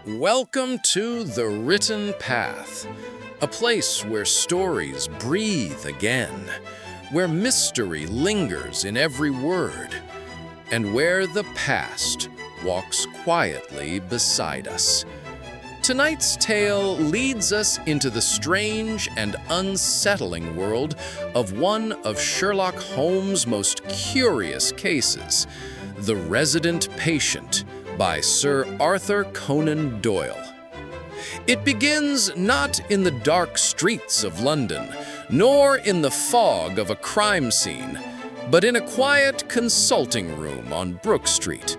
Welcome to The Written Path, a place where stories breathe again, where mystery lingers in every word, and where the past walks quietly beside us. Tonight's tale leads us into the strange and unsettling world of one of Sherlock Holmes' most curious cases, The Resident Patient, by Sir Arthur Conan Doyle. It begins not in the dark streets of London, nor in the fog of a crime scene, but in a quiet consulting room on Brook Street,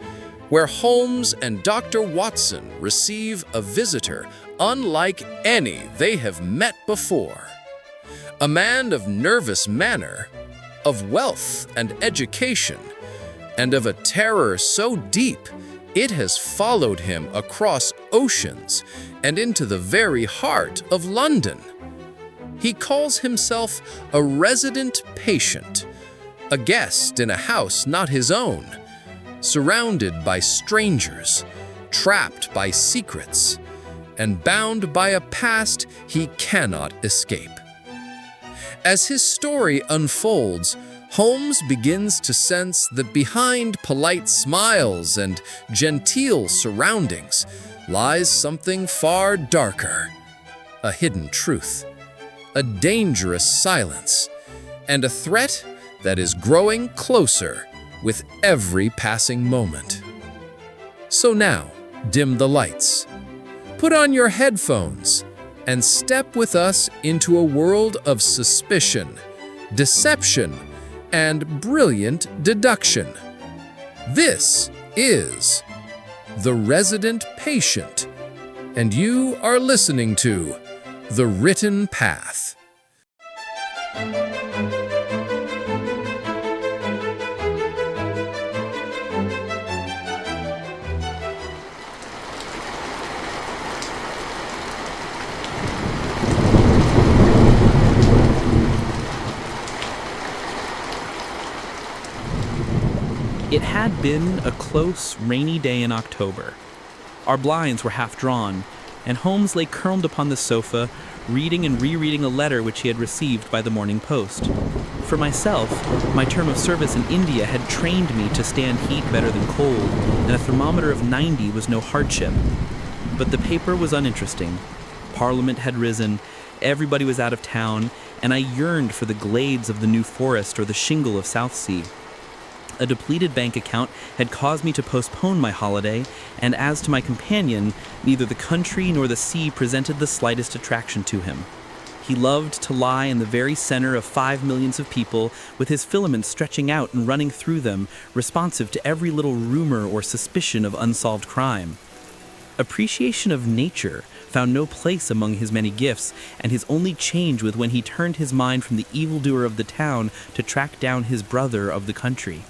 where Holmes and Dr. Watson receive a visitor unlike any they have met before. A man of nervous manner, of wealth and education, and of a terror so deep it has followed him across oceans and into the very heart of London. He calls himself a resident patient, a guest in a house not his own, surrounded by strangers, trapped by secrets, and bound by a past he cannot escape. As his story unfolds, Holmes begins to sense that behind polite smiles and genteel surroundings lies something far darker, a hidden truth, a dangerous silence, and a threat that is growing closer with every passing moment. So now, dim the lights, put on your headphones, and step with us into a world of suspicion, deception, and brilliant deduction. This is The Resident Patient, and you are listening to The Written Path. It had been a close, rainy day in October. Our blinds were half drawn, and Holmes lay curled upon the sofa, reading and rereading a letter which he had received by the morning post. For myself, my term of service in India had trained me to stand heat better than cold, and a thermometer of 90 was no hardship. But the paper was uninteresting. Parliament had risen, everybody was out of town, and I yearned for the glades of the New Forest or the shingle of Southsea. A depleted bank account had caused me to postpone my holiday, and as to my companion, neither the country nor the sea presented the slightest attraction to him. He loved to lie in the very center of 5 millions of people, with his filaments stretching out and running through them, responsive to every little rumor or suspicion of unsolved crime. Appreciation of nature found no place among his many gifts, and his only change was when he turned his mind from the evildoer of the town to track down his brother of the country.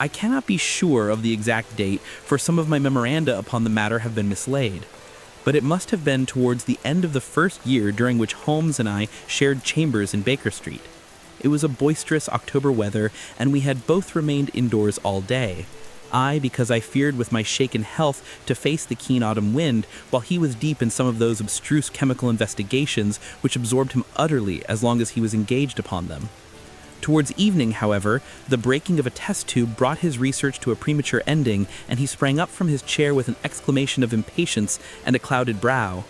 I cannot be sure of the exact date, for some of my memoranda upon the matter have been mislaid, but it must have been towards the end of the first year during which Holmes and I shared chambers in Baker Street. It was a boisterous October weather, and we had both remained indoors all day. I, because I feared with my shaken health to face the keen autumn wind, while he was deep in some of those abstruse chemical investigations which absorbed him utterly as long as he was engaged upon them. Towards evening, however, the breaking of a test tube brought his research to a premature ending, and he sprang up from his chair with an exclamation of impatience and a clouded brow.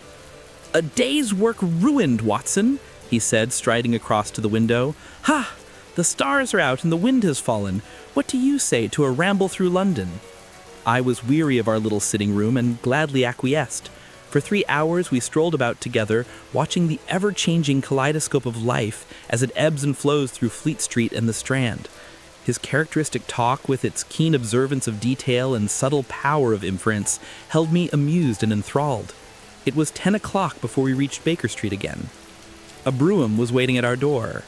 "A day's work ruined, Watson," he said, striding across to the window. "Ha! The stars are out and the wind has fallen. What do you say to a ramble through London?" I was weary of our little sitting room and gladly acquiesced. For 3 hours we strolled about together, watching the ever-changing kaleidoscope of life as it ebbs and flows through Fleet Street and the Strand. His characteristic talk, with its keen observance of detail and subtle power of inference, held me amused and enthralled. It was 10 o'clock before we reached Baker Street again. A brougham was waiting at our door.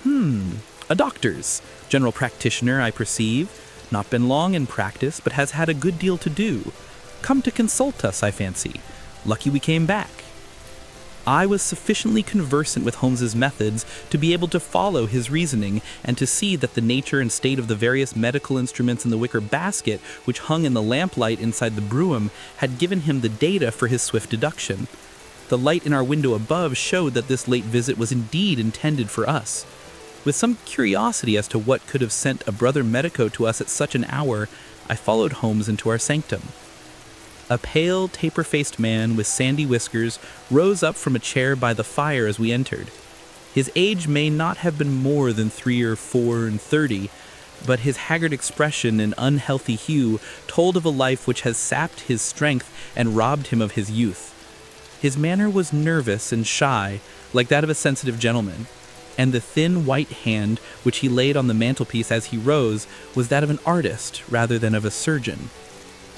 A doctor's. General practitioner, I perceive. Not been long in practice, but has had a good deal to do. Come to consult us, I fancy. Lucky we came back." I was sufficiently conversant with Holmes's methods to be able to follow his reasoning and to see that the nature and state of the various medical instruments in the wicker basket which hung in the lamplight inside the brougham had given him the data for his swift deduction. The light in our window above showed that this late visit was indeed intended for us. With some curiosity as to what could have sent a brother medico to us at such an hour, I followed Holmes into our sanctum. A pale, taper-faced man with sandy whiskers rose up from a chair by the fire as we entered. His age may not have been more than 3 or 4 and 30, but his haggard expression and unhealthy hue told of a life which has sapped his strength and robbed him of his youth. His manner was nervous and shy, like that of a sensitive gentleman, and the thin white hand which he laid on the mantelpiece as he rose was that of an artist rather than of a surgeon.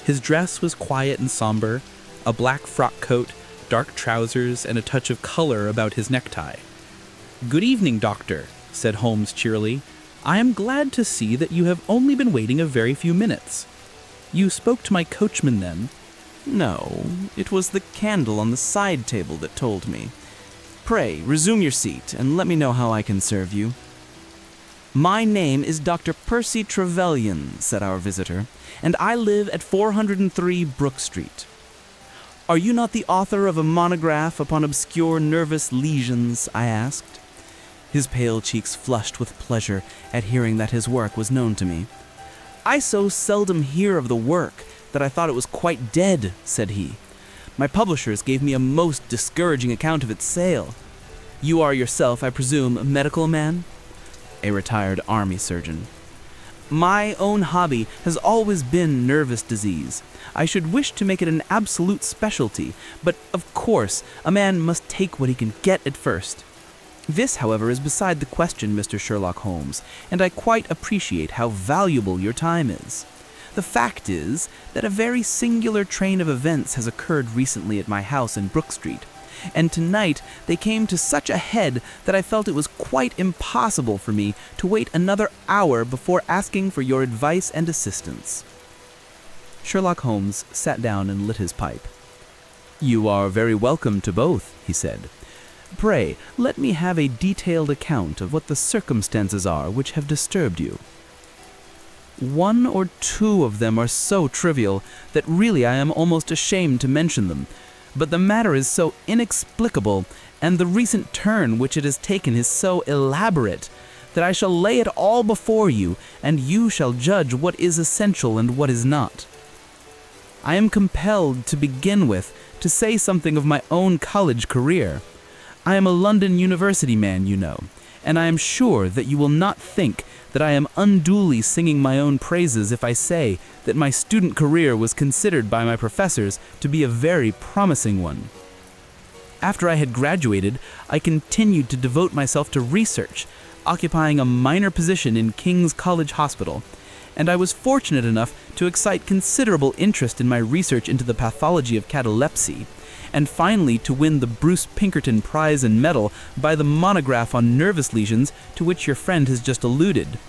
His dress was quiet and somber, a black frock coat, dark trousers, and a touch of color about his necktie. "Good evening, Doctor," said Holmes cheerily. "I am glad to see that you have only been waiting a very few minutes. You spoke to my coachman then?" No, it was the candle on the side table that told me. Pray, resume your seat, and let me know how I can serve you." "My name is Dr. Percy Trevelyan," said our visitor, "and I live at 403 Brook Street." "Are you not the author of a monograph upon obscure nervous lesions?" I asked. His pale cheeks flushed with pleasure at hearing that his work was known to me. "I so seldom hear of the work that I thought it was quite dead," said he. "My publishers gave me a most discouraging account of its sale. You are yourself, I presume, a medical man?" "A retired army surgeon." "My own hobby has always been nervous disease. I should wish to make it an absolute specialty, but of course a man must take what he can get at first. This, however, is beside the question, Mr. Sherlock Holmes, and I quite appreciate how valuable your time is. The fact is that a very singular train of events has occurred recently at my house in Brook Street, and tonight they came to such a head that I felt it was quite impossible for me to wait another hour before asking for your advice and assistance." Sherlock Holmes sat down and lit his pipe. "You are very welcome to both," he said. "Pray, let me have a detailed account of what the circumstances are which have disturbed you." "One or two of them are so trivial that really I am almost ashamed to mention them. But the matter is so inexplicable, and the recent turn which it has taken is so elaborate, that I shall lay it all before you, and you shall judge what is essential and what is not. I am compelled, to begin with, to say something of my own college career. I am a London University man, you know, and I am sure that you will not think that I am unduly singing my own praises if I say that my student career was considered by my professors to be a very promising one. After I had graduated, I continued to devote myself to research, occupying a minor position in King's College Hospital, and I was fortunate enough to excite considerable interest in my research into the pathology of catalepsy, and finally to win the Bruce Pinkerton Prize and Medal by the monograph on nervous lesions to which your friend has just alluded.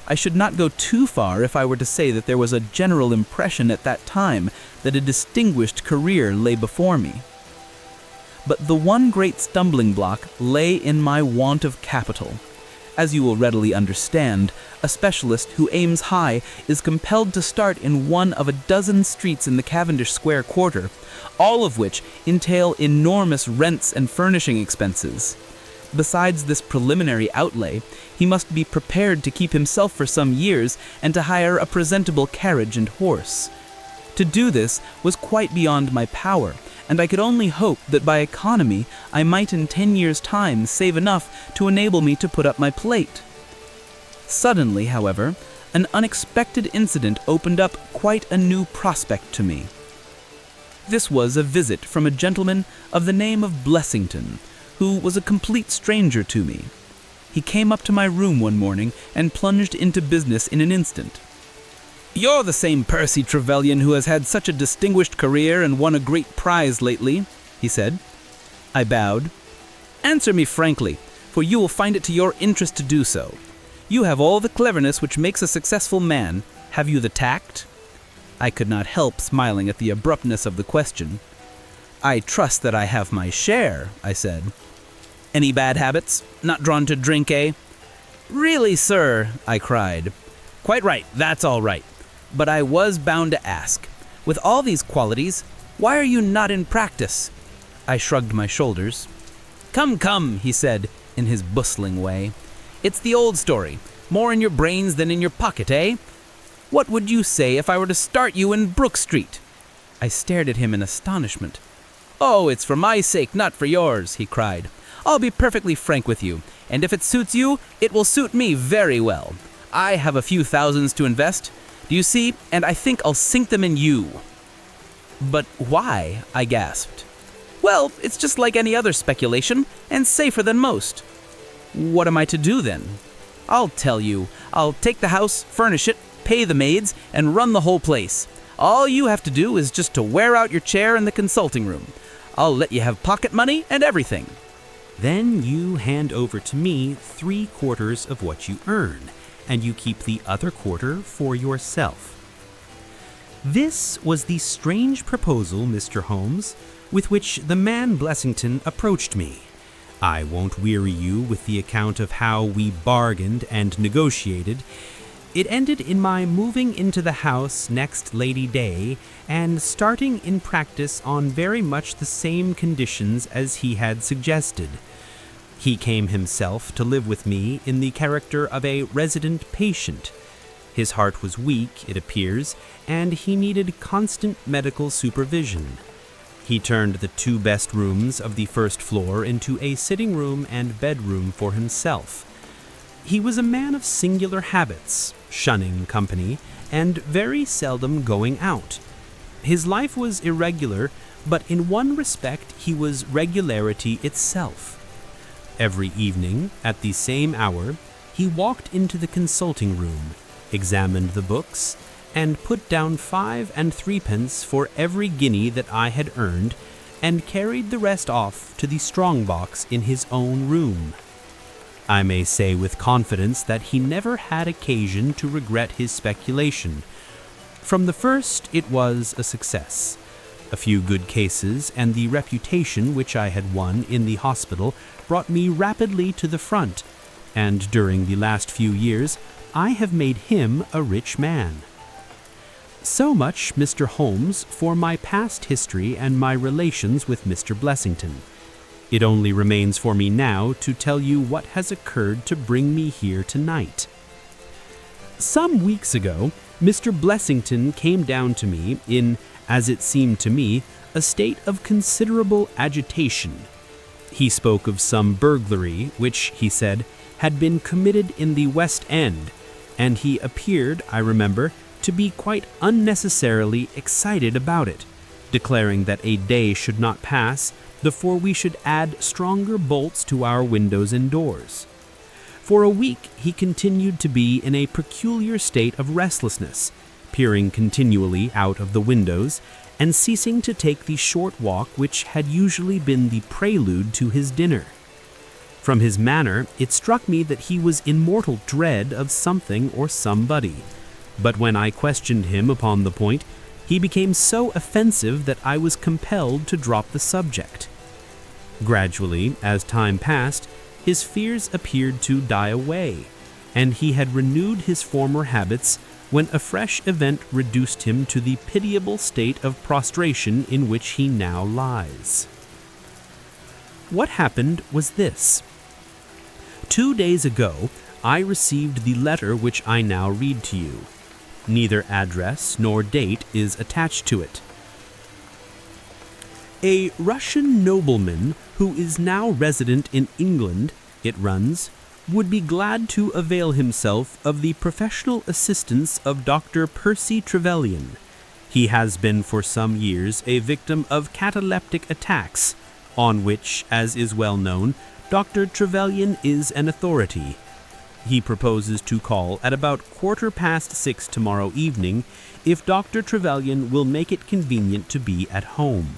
I should not go too far if I were to say that there was a general impression at that time that a distinguished career lay before me. But the one great stumbling block lay in my want of capital. As you will readily understand, a specialist who aims high is compelled to start in one of a dozen streets in the Cavendish Square quarter, all of which entail enormous rents and furnishing expenses. Besides this preliminary outlay, he must be prepared to keep himself for some years and to hire a presentable carriage and horse. To do this was quite beyond my power, and I could only hope that by economy I might in 10 years' time save enough to enable me to put up my plate. Suddenly, however, an unexpected incident opened up quite a new prospect to me. This was a visit from a gentleman of the name of Blessington, who was a complete stranger to me. He came up to my room one morning and plunged into business in an instant. "You're the same Percy Trevelyan who has had such a distinguished career and won a great prize lately," he said. I bowed. "Answer me frankly, for you will find it to your interest to do so. You have all the cleverness which makes a successful man. Have you the tact?" I could not help smiling at the abruptness of the question. I trust that I have my share, I said. Any bad habits? Not drawn to drink, eh? Really, sir, I cried. Quite right, that's all right. But I was bound to ask. With all these qualities, why are you not in practice? I shrugged my shoulders. Come, he said, in his bustling way. It's the old story. More in your brains than in your pocket, eh? What would you say if I were to start you in Brook Street? I stared at him in astonishment. Oh, it's for my sake, not for yours, he cried. I'll be perfectly frank with you, and if it suits you, it will suit me very well. I have a few thousands to invest, do you see, and I think I'll sink them in you. But why? I gasped. Well, it's just like any other speculation, and safer than most. What am I to do then? I'll tell you. I'll take the house, furnish it, pay the maids, and run the whole place. All you have to do is just to wear out your chair in the consulting room. I'll let you have pocket money and everything. Then you hand over to me 3/4 of what you earn, and you keep the other quarter for yourself. This was the strange proposal, Mr. Holmes, with which the man Blessington approached me. I won't weary you with the account of how we bargained and negotiated. It ended in my moving into the house next Lady Day and starting in practice on very much the same conditions as he had suggested. He came himself to live with me in the character of a resident patient. His heart was weak, it appears, and he needed constant medical supervision. He turned the 2 best rooms of the first floor into a sitting room and bedroom for himself. He was a man of singular habits, shunning company, and very seldom going out. His life was irregular, but in one respect he was regularity itself. Every evening, at the same hour, he walked into the consulting room, examined the books, and put down 5 and 3 for every guinea that I had earned, and carried the rest off to the strong box in his own room. I may say with confidence that he never had occasion to regret his speculation. From the first it was a success. A few good cases and the reputation which I had won in the hospital brought me rapidly to the front, and during the last few years I have made him a rich man. So much, Mr. Holmes, for my past history and my relations with Mr. Blessington. It only remains for me now to tell you what has occurred to bring me here tonight. Some weeks ago, Mr. Blessington came down to me in, as it seemed to me, a state of considerable agitation. He spoke of some burglary which, he said, had been committed in the West End, and he appeared, I remember, to be quite unnecessarily excited about it, declaring that a day should not pass before we should add stronger bolts to our windows and doors. For a week he continued to be in a peculiar state of restlessness, peering continually out of the windows and ceasing to take the short walk which had usually been the prelude to his dinner. From his manner, it struck me that he was in mortal dread of something or somebody, but when I questioned him upon the point, he became so offensive that I was compelled to drop the subject. Gradually, as time passed, his fears appeared to die away, and he had renewed his former habits when a fresh event reduced him to the pitiable state of prostration in which he now lies. What happened was this. 2 days ago, I received the letter which I now read to you. Neither address nor date is attached to it. A Russian nobleman who is now resident in England, it runs, would be glad to avail himself of the professional assistance of Dr. Percy Trevelyan. He has been for some years a victim of cataleptic attacks, on which, as is well known, Dr. Trevelyan is an authority. He proposes to call at about 6:15 tomorrow evening if Dr. Trevelyan will make it convenient to be at home.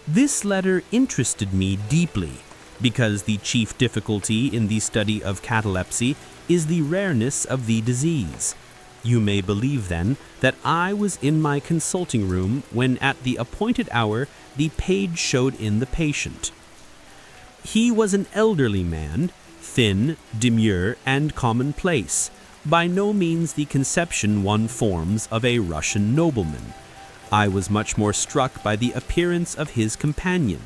This letter interested me deeply, because the chief difficulty in the study of catalepsy is the rareness of the disease. You may believe, then, that I was in my consulting room when at the appointed hour the page showed in the patient. He was an elderly man, thin, demure, and commonplace, by no means the conception one forms of a Russian nobleman. I was much more struck by the appearance of his companion.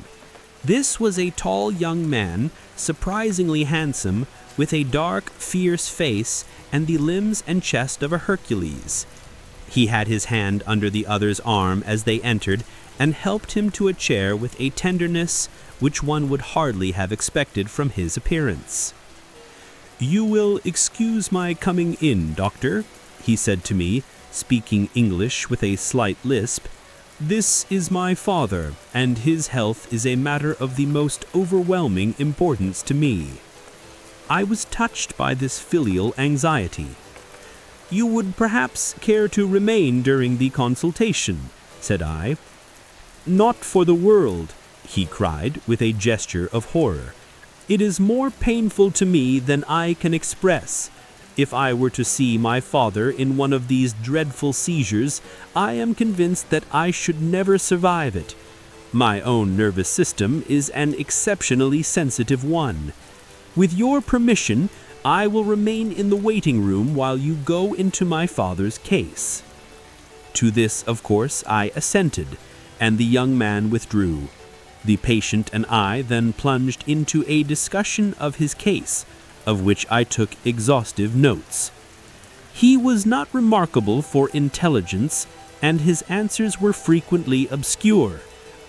This was a tall young man, surprisingly handsome, with a dark, fierce face and the limbs and chest of a Hercules. He had his hand under the other's arm as they entered, and helped him to a chair with a tenderness which one would hardly have expected from his appearance. "You will excuse my coming in, doctor," he said to me, speaking English with a slight lisp. "This is my father, and his health is a matter of the most overwhelming importance to me." I was touched by this filial anxiety. "You would perhaps care to remain during the consultation," said I. "Not for the world," he cried with a gesture of horror. "It is more painful to me than I can express. If I were to see my father in one of these dreadful seizures, I am convinced that I should never survive it. My own nervous system is an exceptionally sensitive one. With your permission, I will remain in the waiting room while you go into my father's case." To this, of course, I assented, and the young man withdrew. The patient and I then plunged into a discussion of his case, of which I took exhaustive notes. He was not remarkable for intelligence, and his answers were frequently obscure,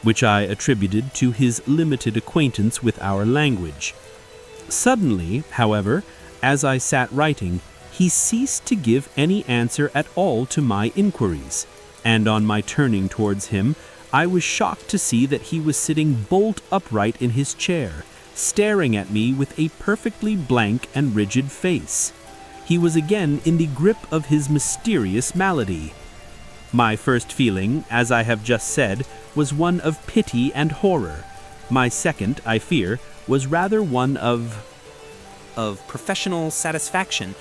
which I attributed to his limited acquaintance with our language. Suddenly, however, as I sat writing, he ceased to give any answer at all to my inquiries, and on my turning towards him, I was shocked to see that he was sitting bolt upright in his chair, staring at me with a perfectly blank and rigid face. He was again in the grip of his mysterious malady. My first feeling, as I have just said, was one of pity and horror. My second, I fear, was rather one of professional satisfaction.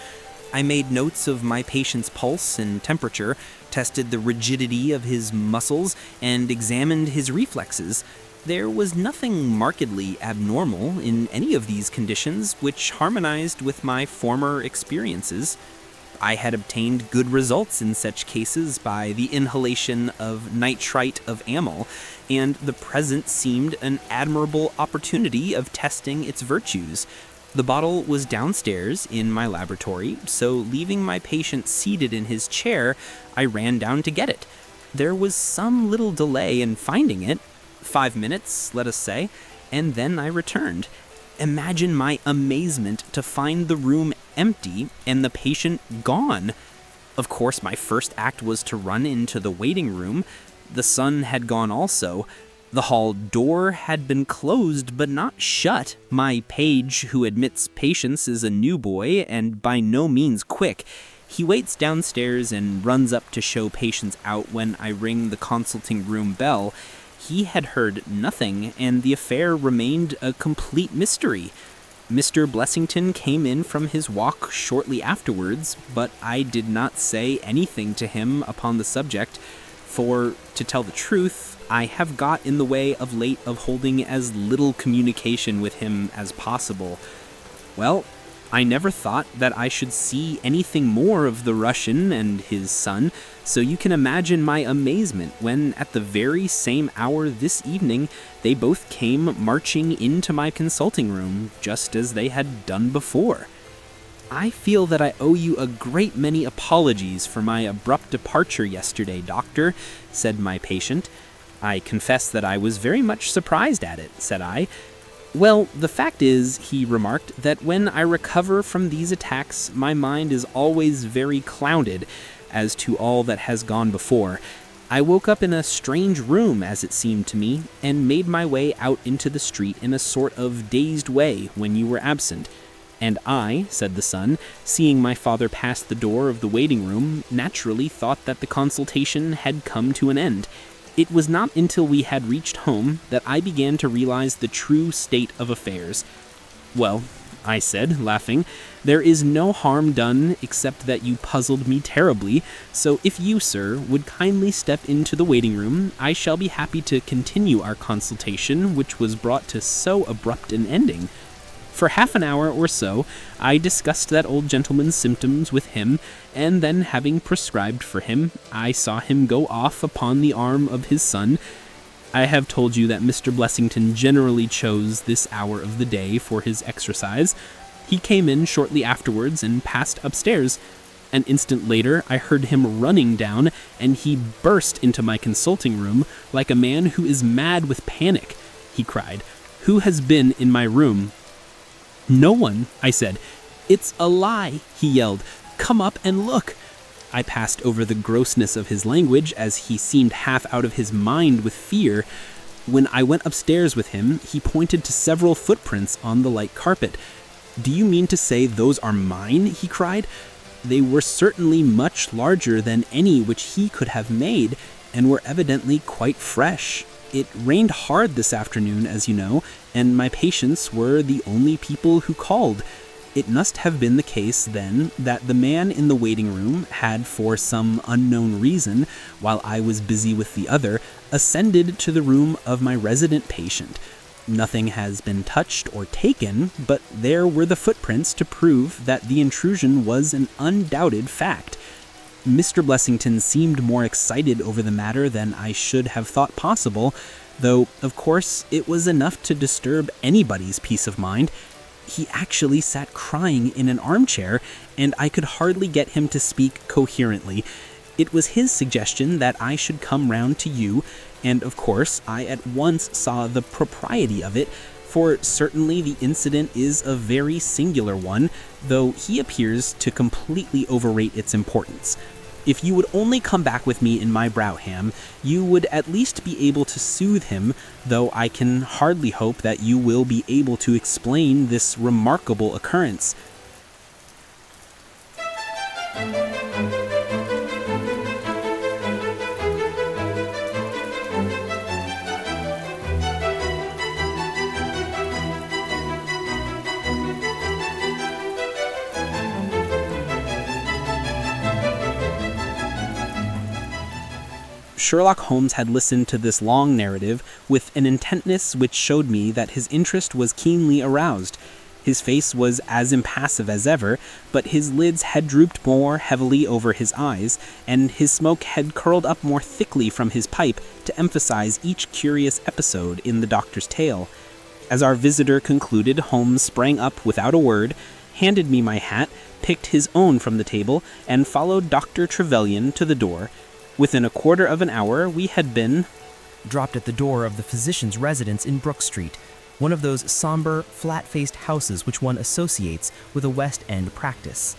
I made notes of my patient's pulse and temperature, tested the rigidity of his muscles, and examined his reflexes. There was nothing markedly abnormal in any of these conditions, which harmonized with my former experiences. I had obtained good results in such cases by the inhalation of nitrite of amyl, and the present seemed an admirable opportunity of testing its virtues. The bottle was downstairs in my laboratory, so leaving my patient seated in his chair, I ran down to get it. There was some little delay in finding it, 5 minutes, let us say, and then I returned. Imagine my amazement to find the room empty and the patient gone. Of course, my first act was to run into the waiting room. The son had gone also. The hall door had been closed but not shut. My page, who admits patients, is a new boy and by no means quick. He waits downstairs and runs up to show patients out when I ring the consulting room bell. He had heard nothing, and the affair remained a complete mystery. Mr. Blessington came in from his walk shortly afterwards, but I did not say anything to him upon the subject, for, to tell the truth, I have got in the way of late of holding as little communication with him as possible. Well, I never thought that I should see anything more of the Russian and his son, so you can imagine my amazement when, at the very same hour this evening, they both came marching into my consulting room, just as they had done before. I feel that I owe you a great many apologies for my abrupt departure yesterday, doctor, said my patient. I confess that I was very much surprised at it, said I. Well, the fact is, he remarked, that when I recover from these attacks, my mind is always very clouded as to all that has gone before. I woke up in a strange room, as it seemed to me, and made my way out into the street in a sort of dazed way when you were absent. And I, said the son, seeing my father pass the door of the waiting room, naturally thought that the consultation had come to an end. It was not until we had reached home that I began to realize the true state of affairs. Well, I said, laughing. "There is no harm done except that you puzzled me terribly, so if you, sir, would kindly step into the waiting room, I shall be happy to continue our consultation, which was brought to so abrupt an ending." For half an hour or so, I discussed that old gentleman's symptoms with him, and then, having prescribed for him, I saw him go off upon the arm of his son. I have told you that Mr. Blessington generally chose this hour of the day for his exercise. He came in shortly afterwards and passed upstairs. An instant later, I heard him running down, and he burst into my consulting room like a man who is mad with panic. He cried, "Who has been in my room?" "No one," I said. "It's a lie," he yelled. "Come up and look." I passed over the grossness of his language, as he seemed half out of his mind with fear. When I went upstairs with him, he pointed to several footprints on the light carpet. "Do you mean to say those are mine?" he cried. They were certainly much larger than any which he could have made, and were evidently quite fresh. It rained hard this afternoon, as you know, and my patients were the only people who called. It must have been the case, then, that the man in the waiting room had, for some unknown reason, while I was busy with the other, ascended to the room of my resident patient. Nothing has been touched or taken, but there were the footprints to prove that the intrusion was an undoubted fact. Mr. Blessington seemed more excited over the matter than I should have thought possible, though, of course, it was enough to disturb anybody's peace of mind. He actually sat crying in an armchair, and I could hardly get him to speak coherently. It was his suggestion that I should come round to you, and of course I at once saw the propriety of it, for certainly the incident is a very singular one, though he appears to completely overrate its importance. If you would only come back with me in my brougham, you would at least be able to soothe him, though I can hardly hope that you will be able to explain this remarkable occurrence. Sherlock Holmes had listened to this long narrative with an intentness which showed me that his interest was keenly aroused. His face was as impassive as ever, but his lids had drooped more heavily over his eyes, and his smoke had curled up more thickly from his pipe to emphasize each curious episode in the doctor's tale. As our visitor concluded, Holmes sprang up without a word, handed me my hat, picked his own from the table, and followed Dr. Trevelyan to the door. Within a quarter of an hour, we had been dropped at the door of the physician's residence in Brook Street, one of those somber, flat-faced houses which one associates with a West End practice.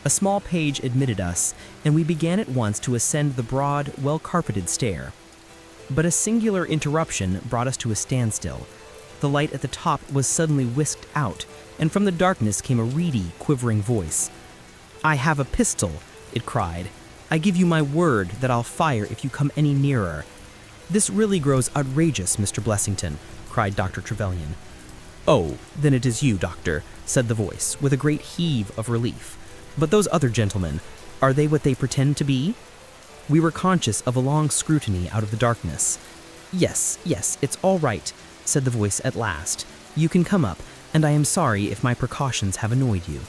A small page admitted us, and we began at once to ascend the broad, well-carpeted stair. But a singular interruption brought us to a standstill. The light at the top was suddenly whisked out, and from the darkness came a reedy, quivering voice. "I have a pistol," it cried. "I give you my word that I'll fire if you come any nearer." "This really grows outrageous, Mr. Blessington," cried Dr. Trevelyan. "Oh, then it is you, Doctor," said the voice, with a great heave of relief. "But those other gentlemen, are they what they pretend to be?" We were conscious of a long scrutiny out of the darkness. Yes, it's all right," said the voice at last. "You can come up, and I am sorry if my precautions have annoyed you."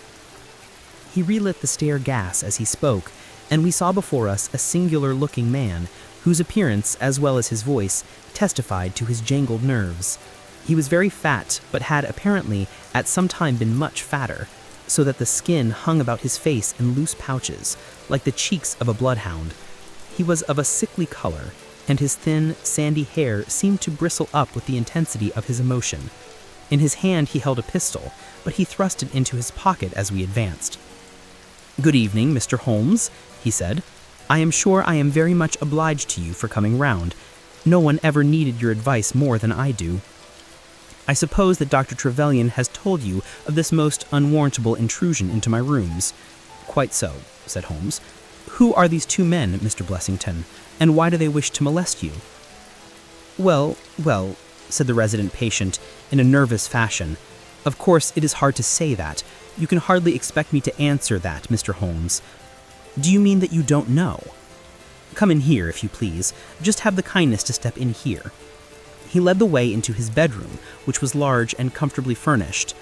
He relit the stair gas as he spoke, and we saw before us a singular-looking man, whose appearance, as well as his voice, testified to his jangled nerves. He was very fat, but had apparently at some time been much fatter, so that the skin hung about his face in loose pouches, like the cheeks of a bloodhound. He was of a sickly color, and his thin, sandy hair seemed to bristle up with the intensity of his emotion. In his hand he held a pistol, but he thrust it into his pocket as we advanced. "Good evening, Mr. Holmes," he said. "I am sure I am very much obliged to you for coming round. No one ever needed your advice more than I do. I suppose that Dr. Trevelyan has told you of this most unwarrantable intrusion into my rooms." "Quite so," said Holmes. "Who are these two men, Mr. Blessington, and why do they wish to molest you?" Well, said the resident patient in a nervous fashion. Of course, it is hard to say that. You can hardly expect me to answer that, Mr. Holmes. Do you mean that you don't know? Come in here, if you please. Just have the kindness to step in here. He led the way into his bedroom, which was large and comfortably furnished.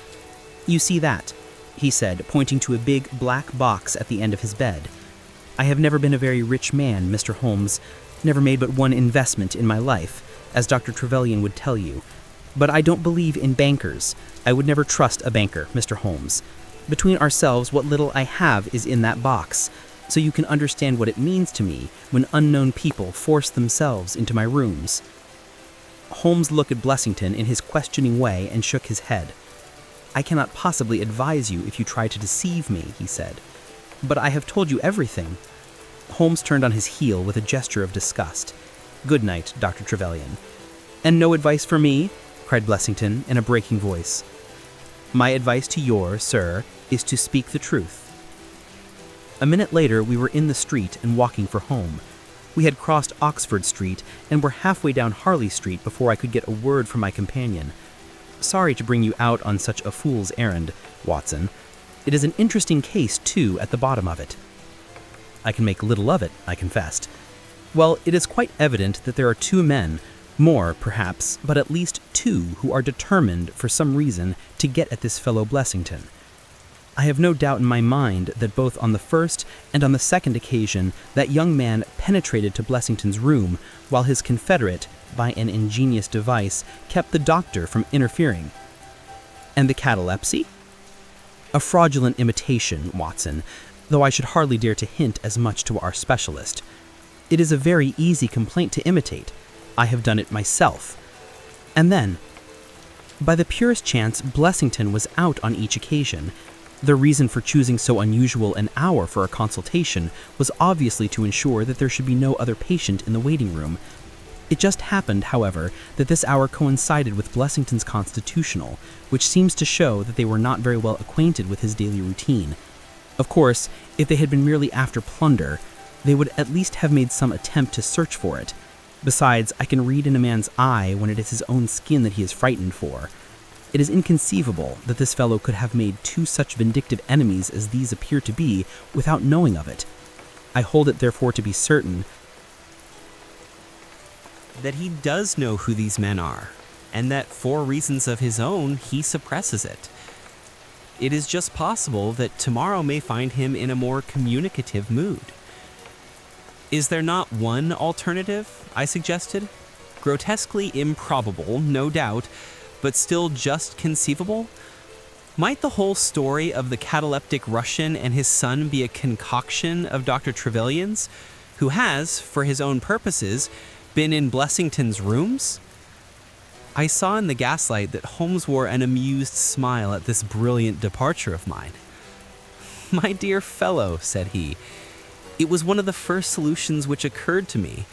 You see that, he said, pointing to a big black box at the end of his bed. I have never been a very rich man, Mr. Holmes, never made but one investment in my life, as Dr. Trevelyan would tell you. But I don't believe in bankers. I would never trust a banker, Mr. Holmes. Between ourselves, what little I have is in that box, so you can understand what it means to me when unknown people force themselves into my rooms. Holmes looked at Blessington in his questioning way and shook his head. I cannot possibly advise you if you try to deceive me, he said. But I have told you everything. Holmes turned on his heel with a gesture of disgust. Good night, Dr. Trevelyan. And no advice for me? Cried Blessington in a breaking voice. My advice to yours, sir, is to speak the truth. A minute later, we were in the street and walking for home. We had crossed Oxford Street and were halfway down Harley Street before I could get a word from my companion. Sorry to bring you out on such a fool's errand, Watson. It is an interesting case, too, at the bottom of it. I can make little of it, I confessed. Well, it is quite evident that there are two men, more, perhaps, but at least two who are determined, for some reason, to get at this fellow Blessington. I have no doubt in my mind that both on the first and on the second occasion that young man penetrated to Blessington's room, while his confederate, by an ingenious device, kept the doctor from interfering. And the catalepsy? A fraudulent imitation, Watson, though I should hardly dare to hint as much to our specialist. It is a very easy complaint to imitate. I have done it myself. And then, by the purest chance, Blessington was out on each occasion. The reason for choosing so unusual an hour for a consultation was obviously to ensure that there should be no other patient in the waiting room. It just happened, however, that this hour coincided with Blessington's constitutional, which seems to show that they were not very well acquainted with his daily routine. Of course, if they had been merely after plunder, they would at least have made some attempt to search for it. Besides, I can read in a man's eye when it is his own skin that he is frightened for. It is inconceivable that this fellow could have made two such vindictive enemies as these appear to be without knowing of it. I hold it therefore to be certain that he does know who these men are, and that for reasons of his own, he suppresses it. It is just possible that tomorrow may find him in a more communicative mood. Is there not one alternative? I suggested. Grotesquely improbable, no doubt, but still just conceivable? Might the whole story of the cataleptic Russian and his son be a concoction of Dr. Trevelyan's, who has, for his own purposes, been in Blessington's rooms? I saw in the gaslight that Holmes wore an amused smile at this brilliant departure of mine. My dear fellow, said he, it was one of the first solutions which occurred to me,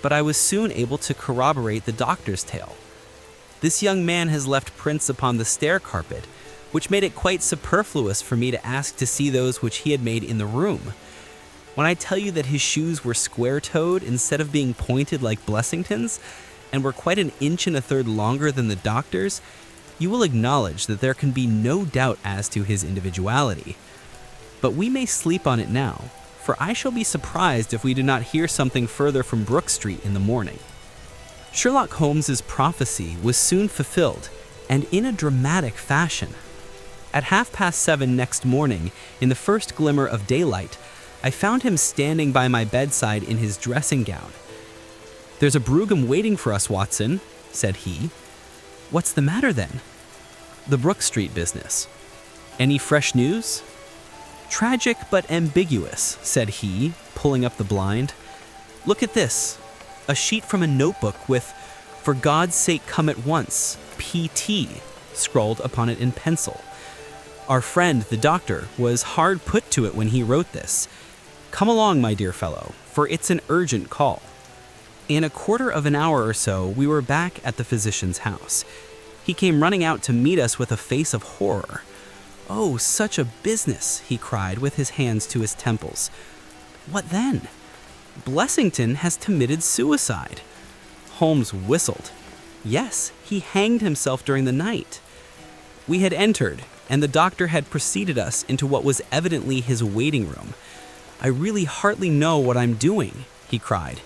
but I was soon able to corroborate the doctor's tale. This young man has left prints upon the stair carpet, which made it quite superfluous for me to ask to see those which he had made in the room. When I tell you that his shoes were square-toed instead of being pointed like Blessington's, and were quite an inch and a third longer than the doctor's, you will acknowledge that there can be no doubt as to his individuality. But we may sleep on it now, for I shall be surprised if we do not hear something further from Brook Street in the morning. Sherlock Holmes's prophecy was soon fulfilled, and in a dramatic fashion. At 7:30 next morning, in the first glimmer of daylight, I found him standing by my bedside in his dressing gown. There's a brougham waiting for us, Watson, said he. What's the matter then? The Brook Street business. Any fresh news? Tragic but ambiguous, said he, pulling up the blind. Look at this. A sheet from a notebook with, "For God's sake come at once, P.T." scrawled upon it in pencil. Our friend, the doctor, was hard put to it when he wrote this. Come along, my dear fellow, for it's an urgent call. In a quarter of an hour or so, we were back at the physician's house. He came running out to meet us with a face of horror. Oh, such a business, he cried with his hands to his temples. What then? Blessington has committed suicide. Holmes whistled. Yes, he hanged himself during the night. We had entered, and the doctor had preceded us into what was evidently his waiting room. "I really hardly know what I'm doing," he cried.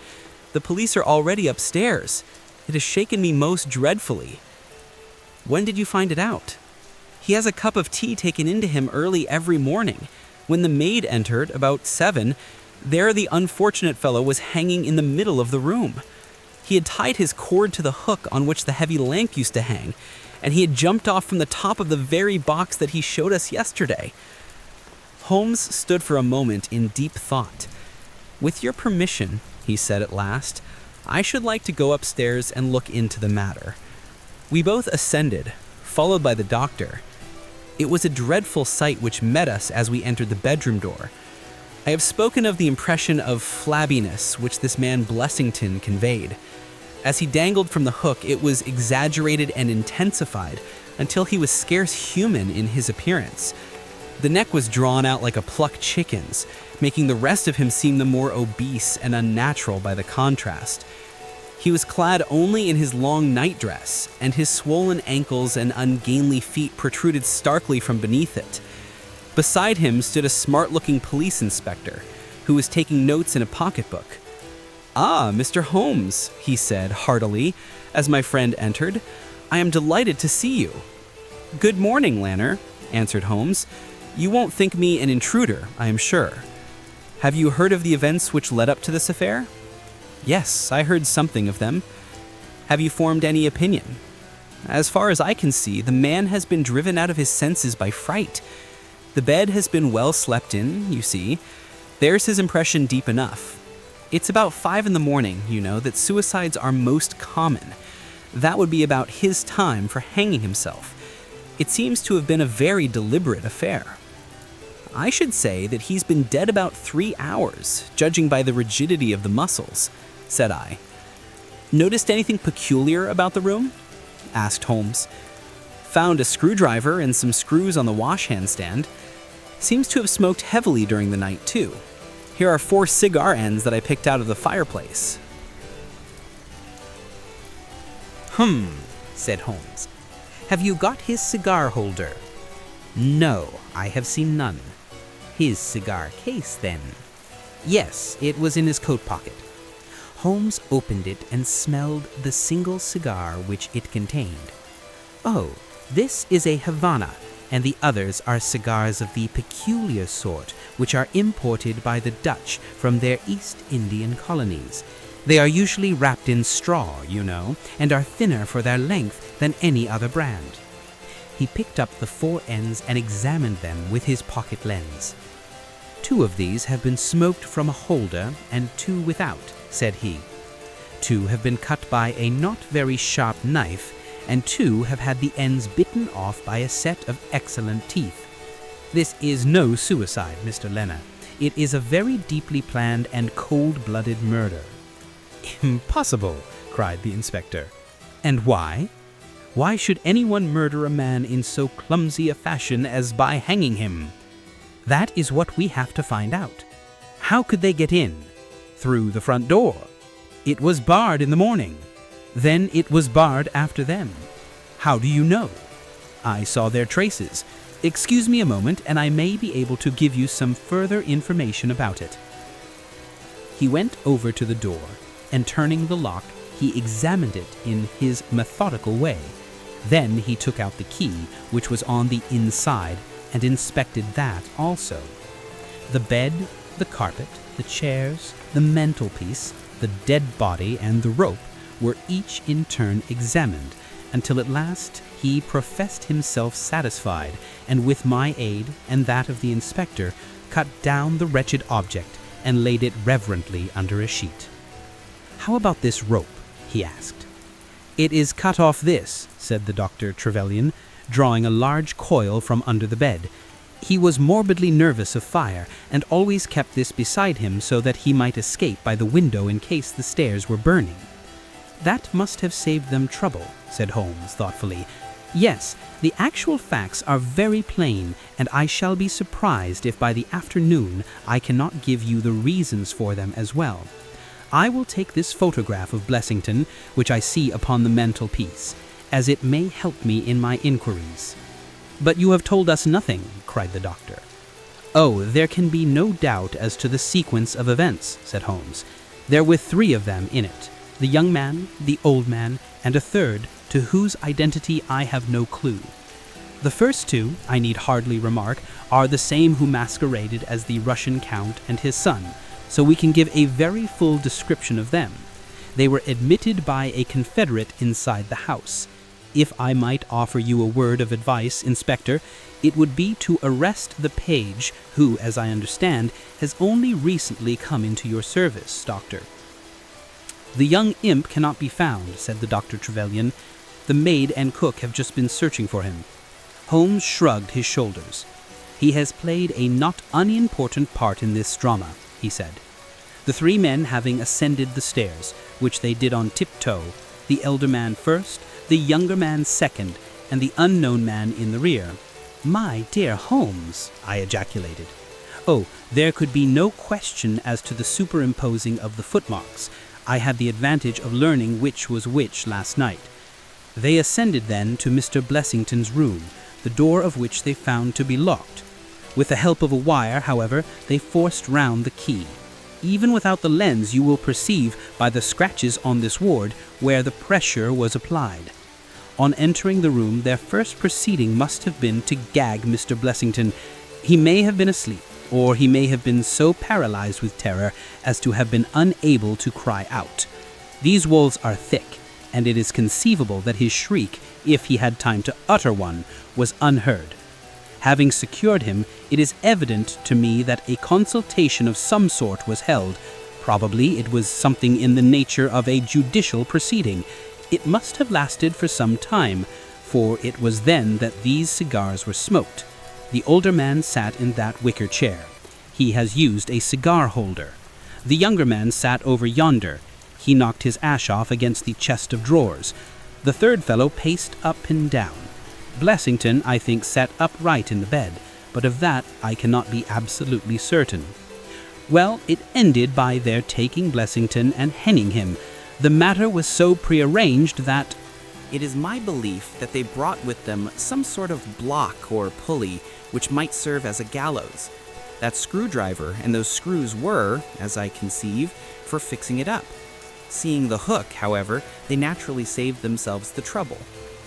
"The police are already upstairs. It has shaken me most dreadfully." "When did you find it out?" "He has a cup of tea taken into him early every morning. When the maid entered, about 7, there the unfortunate fellow was hanging in the middle of the room. He had tied his cord to the hook on which the heavy lamp used to hang, and he had jumped off from the top of the very box that he showed us yesterday." Holmes stood for a moment in deep thought. "With your permission," he said at last, "I should like to go upstairs and look into the matter." We both ascended, followed by the doctor. It was a dreadful sight which met us as we entered the bedroom door. I have spoken of the impression of flabbiness which this man Blessington conveyed. As he dangled from the hook, it was exaggerated and intensified until he was scarce human in his appearance. The neck was drawn out like a plucked chicken's, making the rest of him seem the more obese and unnatural by the contrast. He was clad only in his long nightdress, and his swollen ankles and ungainly feet protruded starkly from beneath it. Beside him stood a smart-looking police inspector, who was taking notes in a pocketbook. "Ah, Mr. Holmes," he said heartily, as my friend entered. "I am delighted to see you." "Good morning, Lanner," answered Holmes. "You won't think me an intruder, I am sure. Have you heard of the events which led up to this affair?" "Yes, I heard something of them." "Have you formed any opinion?" "As far as I can see, the man has been driven out of his senses by fright. The bed has been well slept in, you see. There's his impression deep enough. It's about 5 in the morning, you know, that suicides are most common. That would be about his time for hanging himself. It seems to have been a very deliberate affair." "I should say that he's been dead about 3 hours, judging by the rigidity of the muscles," said I. "Noticed anything peculiar about the room?" asked Holmes. "Found a screwdriver and some screws on the washhand stand. Seems to have smoked heavily during the night, too. Here are 4 cigar ends that I picked out of the fireplace." Said Holmes. "Have you got his cigar holder?" "No, I have seen none." "His cigar case, then?" "Yes, it was in his coat pocket." Holmes opened it and smelled the single cigar which it contained. "Oh, this is a Havana, and the others are cigars of the peculiar sort which are imported by the Dutch from their East Indian colonies. They are usually wrapped in straw, you know, and are thinner for their length than any other brand." He picked up the 4 ends and examined them with his pocket lens. "2 of these have been smoked from a holder and 2 without," said he. "2 have been cut by a not very sharp knife, and 2 have had the ends bitten off by a set of excellent teeth. This is no suicide, Mr. Lanner. It is a very deeply planned and cold-blooded murder." "Impossible!" cried the inspector. "And why? Why should anyone murder a man in so clumsy a fashion as by hanging him? That is what we have to find out. How could they get in? Through the front door. It was barred in the morning. Then it was barred after them. How do you know? I saw their traces. Excuse me a moment, and I may be able to give you some further information about it." He went over to the door, and turning the lock, he examined it in his methodical way. Then he took out the key, which was on the inside, and inspected that also. The bed, the carpet, the chairs, the mantelpiece, the dead body, and the rope were each in turn examined, until at last he professed himself satisfied, and with my aid and that of the inspector, cut down the wretched object and laid it reverently under a sheet. "How about this rope?" he asked. "It is cut off this," said the Dr. Trevelyan, drawing a large coil from under the bed. "He was morbidly nervous of fire, and always kept this beside him so that he might escape by the window in case the stairs were burning." "That must have saved them trouble," said Holmes thoughtfully. "Yes, the actual facts are very plain, and I shall be surprised if by the afternoon I cannot give you the reasons for them as well. I will take this photograph of Blessington, which I see upon the mantelpiece, as it may help me in my inquiries." "But you have told us nothing," cried the doctor. "Oh, there can be no doubt as to the sequence of events," said Holmes. "There were 3 of them in it, the young man, the old man, and a third, to whose identity I have no clue. The first 2, I need hardly remark, are the same who masqueraded as the Russian count and his son, so we can give a very full description of them. They were admitted by a confederate inside the house. If I might offer you a word of advice, Inspector, it would be to arrest the page, who, as I understand, has only recently come into your service, Doctor." "The young imp cannot be found," said the Dr. Trevelyan. "The maid and cook have just been searching for him." Holmes shrugged his shoulders. "He has played a not unimportant part in this drama," he said. "The 3 men having ascended the stairs, which they did on tiptoe, the elder man first, the younger man second, and the unknown man in the rear." "My dear Holmes," I ejaculated. "Oh, there could be no question as to the superimposing of the footmarks. I had the advantage of learning which was which last night. They ascended then to Mr. Blessington's room, the door of which they found to be locked. With the help of a wire, however, they forced round the key. Even without the lens you will perceive by the scratches on this ward where the pressure was applied. On entering the room, their first proceeding must have been to gag Mr. Blessington. He may have been asleep, or he may have been so paralyzed with terror as to have been unable to cry out. These walls are thick, and it is conceivable that his shriek, if he had time to utter one, was unheard. Having secured him, it is evident to me that a consultation of some sort was held. Probably it was something in the nature of a judicial proceeding. It must have lasted for some time, for it was then that these cigars were smoked. The older man sat in that wicker chair. He has used a cigar holder. The younger man sat over yonder. He knocked his ash off against the chest of drawers. The third fellow paced up and down. Blessington, I think, sat upright in the bed, but of that I cannot be absolutely certain. Well, it ended by their taking Blessington and hanging him. The matter was so prearranged that—" It is my belief that they brought with them some sort of block or pulley which might serve as a gallows. That screwdriver and those screws were, as I conceive, for fixing it up. Seeing the hook, however, they naturally saved themselves the trouble.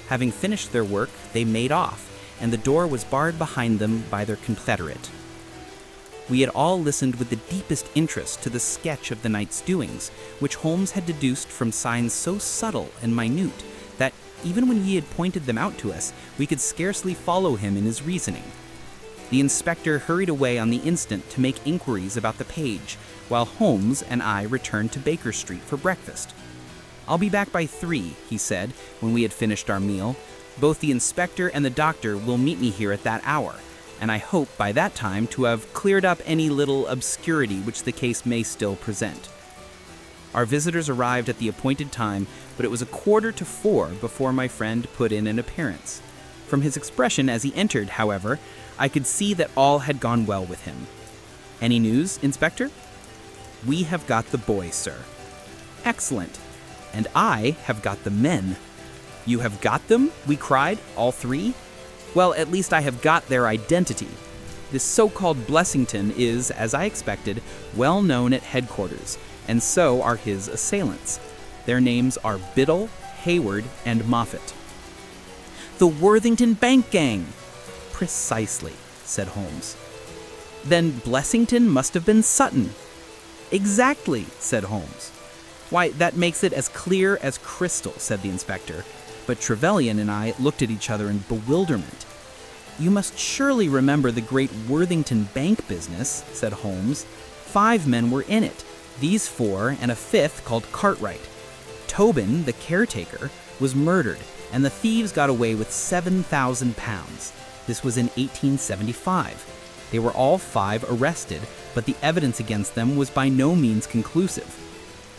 Having finished their work, they made off, and the door was barred behind them by their confederate. We had all listened with the deepest interest to the sketch of the night's doings, which Holmes had deduced from signs so subtle and minute that, even when he had pointed them out to us, we could scarcely follow him in his reasoning. The inspector hurried away on the instant to make inquiries about the page, while Holmes and I returned to Baker Street for breakfast. "I'll be back by 3, he said, when we had finished our meal. "Both the inspector and the doctor will meet me here at that hour, and I hope by that time to have cleared up any little obscurity which the case may still present." Our visitors arrived at the appointed time, but it was 3:45 before my friend put in an appearance. From his expression as he entered, however, I could see that all had gone well with him. "Any news, Inspector?" "We have got the boy, sir." "Excellent. And I have got the men." "You have got them?" we cried, all 3. "Well, at least I have got their identity. This so-called Blessington is, as I expected, well known at headquarters, and so are his assailants. Their names are Biddle, Hayward, and Moffat." "The Worthington Bank Gang!" "Precisely," said Holmes. "Then Blessington must have been Sutton." "Exactly," said Holmes. "Why, that makes it as clear as crystal," said the inspector, but Trevelyan and I looked at each other in bewilderment. "You must surely remember the great Worthington Bank business," said Holmes. 5 men were in it, these 4 and a 5th called Cartwright. Tobin, the caretaker, was murdered, and the thieves got away with £7,000. This was in 1875. They were all 5 arrested, but the evidence against them was by no means conclusive.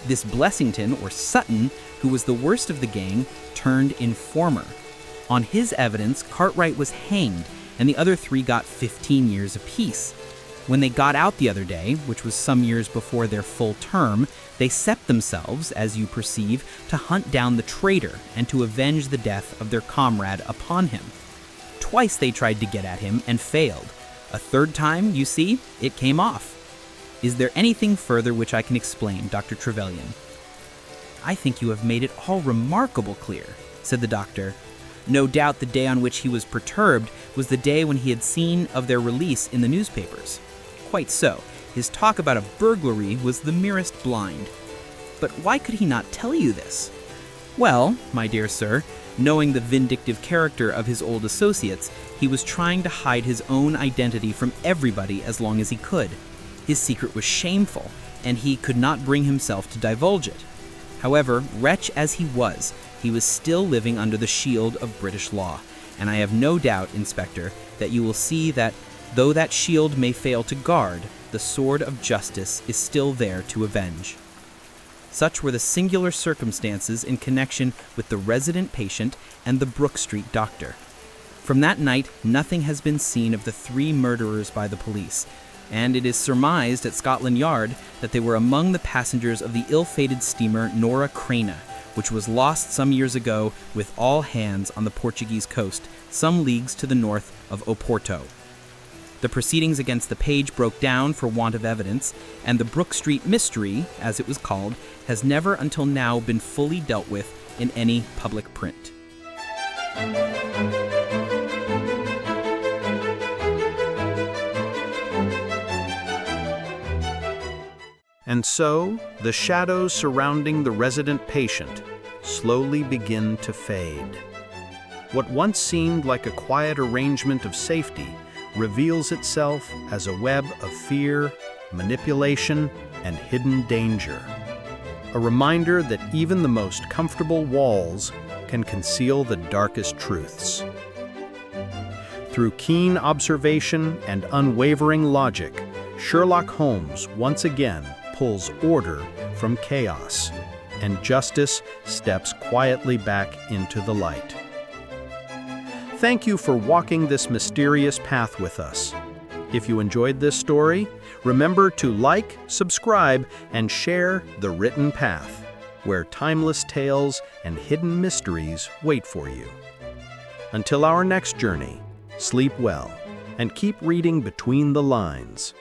This Blessington, or Sutton, who was the worst of the gang, turned informer. On his evidence, Cartwright was hanged, and the other 3 got 15 years apiece. When they got out the other day, which was some years before their full term, they set themselves, as you perceive, to hunt down the traitor and to avenge the death of their comrade upon him. Twice they tried to get at him and failed. A third time, you see, it came off. Is there anything further which I can explain, Dr. Trevelyan? I think you have made it all remarkable clear, said the doctor. No doubt the day on which he was perturbed was the day when he had seen of their release in the newspapers. Quite so. His talk about a burglary was the merest blind. But why could he not tell you this? Well, my dear sir, knowing the vindictive character of his old associates, he was trying to hide his own identity from everybody as long as he could. His secret was shameful, and he could not bring himself to divulge it. However, wretch as he was still living under the shield of British law, and I have no doubt, Inspector, that you will see that, though that shield may fail to guard, the sword of justice is still there to avenge. Such were the singular circumstances in connection with the resident patient and the Brook Street doctor. From that night, nothing has been seen of the 3 murderers by the police, and it is surmised at Scotland Yard that they were among the passengers of the ill-fated steamer Nora Creina, which was lost some years ago with all hands on the Portuguese coast, some leagues to the north of Oporto. The proceedings against the page broke down for want of evidence, and the Brook Street mystery, as it was called, has never until now been fully dealt with in any public print. And so, the shadows surrounding the resident patient slowly begin to fade. What once seemed like a quiet arrangement of safety reveals itself as a web of fear, manipulation, and hidden danger. A reminder that even the most comfortable walls can conceal the darkest truths. Through keen observation and unwavering logic, Sherlock Holmes once again pulls order from chaos, and justice steps quietly back into the light. Thank you for walking this mysterious path with us. If you enjoyed this story, remember to like, subscribe, and share The Written Path, where timeless tales and hidden mysteries wait for you. Until our next journey, sleep well and keep reading between the lines.